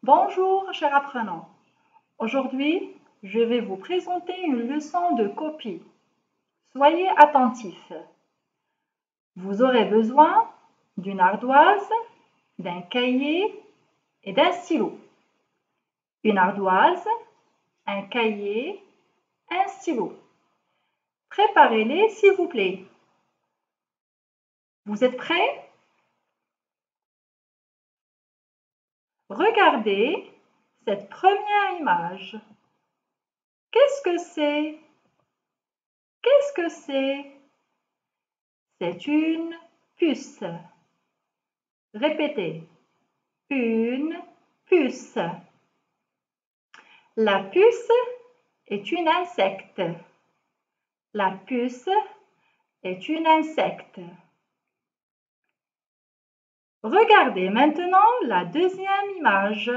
Bonjour, chers apprenants. Aujourd'hui, je vais vous présenter une leçon de copie. Soyez attentifs. Vous aurez besoin d'une ardoise, d'un cahier et d'un stylo. Une ardoise, un cahier, un stylo. Préparez-les, s'il vous plaît. Vous êtes prêts? Regardez cette première image. Qu'est-ce que c'est? Qu'est-ce que c'est? C'est une puce. Répétez. Une puce. La puce est une insecte. La puce est une insecte. Regardez maintenant la deuxième image.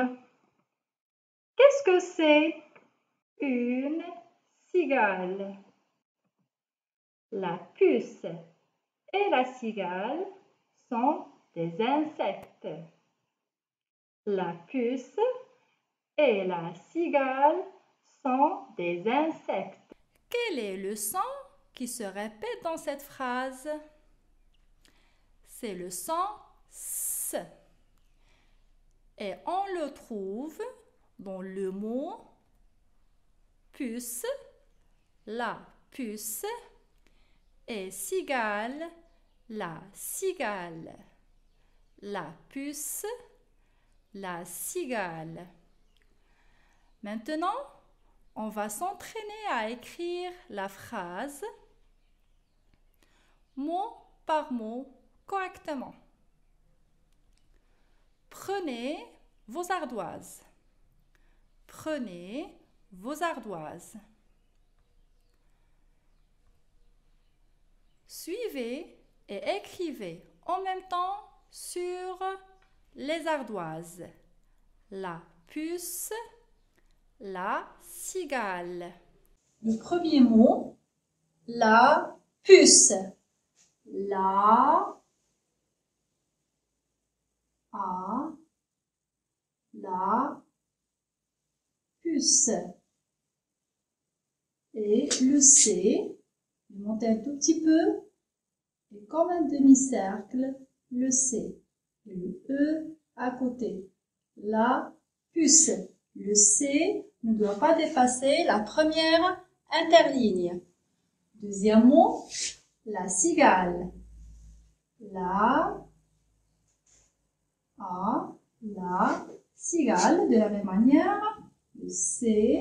Qu'est-ce que c'est? Une cigale. La puce et la cigale sont des insectes. La puce et la cigale sont des insectes. Quel est le son qui se répète dans cette phrase? C'est le son S. Et on le trouve dans le mot puce, la puce, et cigale, la cigale. La puce, la cigale. Maintenant, on va s'entraîner à écrire la phrase mot par mot correctement. Prenez vos ardoises. Prenez vos ardoises. Suivez et écrivez en même temps sur les ardoises. La puce, la cigale. Le premier mot, la puce. La puce. Et le C, je vais monter un tout petit peu, et comme un demi-cercle, le C. Et le E à côté. La puce. Le C ne doit pas dépasser la première interligne. Deuxième mot, la cigale. La cigale. De la même manière, le C,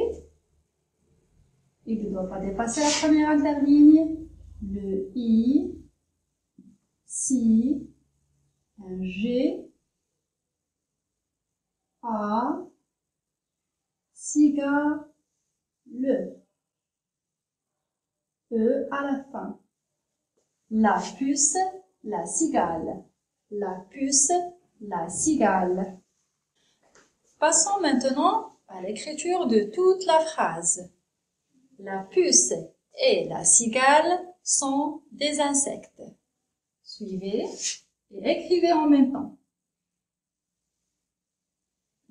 il ne doit pas dépasser la première interligne. Le I, si, un G, A, cigale, E à la fin. La puce, la cigale. La puce, la cigale. Passons maintenant à l'écriture de toute la phrase. La puce et la cigale sont des insectes. Suivez et écrivez en même temps.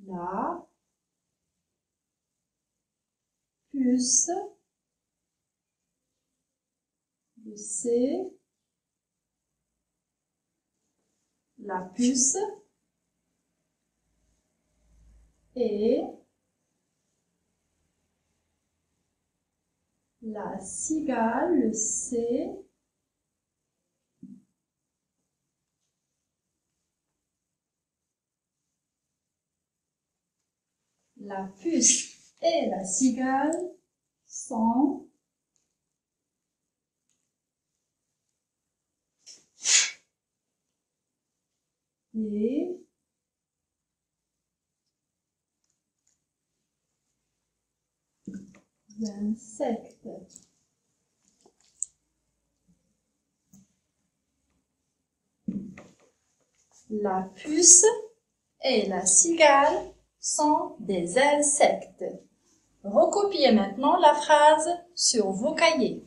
La puce, le C, la puce et la cigale, le C, la puce et la cigale sont des insectes. La puce et la cigale sont des insectes. Recopiez maintenant la phrase sur vos cahiers.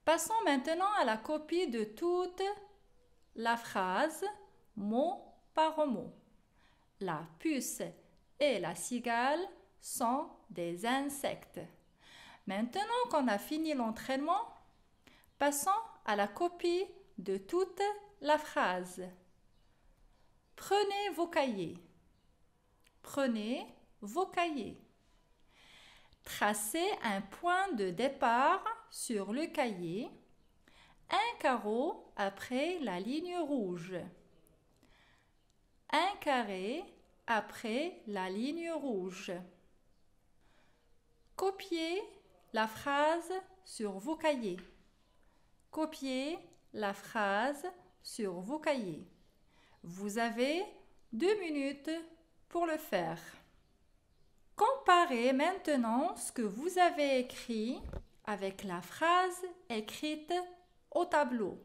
Passons maintenant à la copie de toute la phrase, mot par mot. la puce et la cigale sont des insectes. Maintenant qu'on a fini l'entraînement, passons à la copie de toute la phrase. Prenez vos cahiers. Prenez vos cahiers. Tracez un point de départ sur le cahier, un carreau après la ligne rouge, un carré après la ligne rouge. Copiez la phrase sur vos cahiers. Copiez la phrase sur vos cahiers. Vous avez 2 minutes pour le faire. Comparez maintenant ce que vous avez écrit avec la phrase écrite au tableau.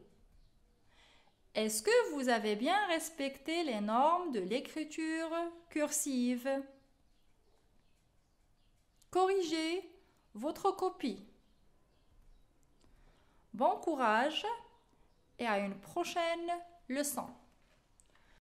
Est-ce que vous avez bien respecté les normes de l'écriture cursive? Corrigez votre copie. Bon courage et à une prochaine leçon.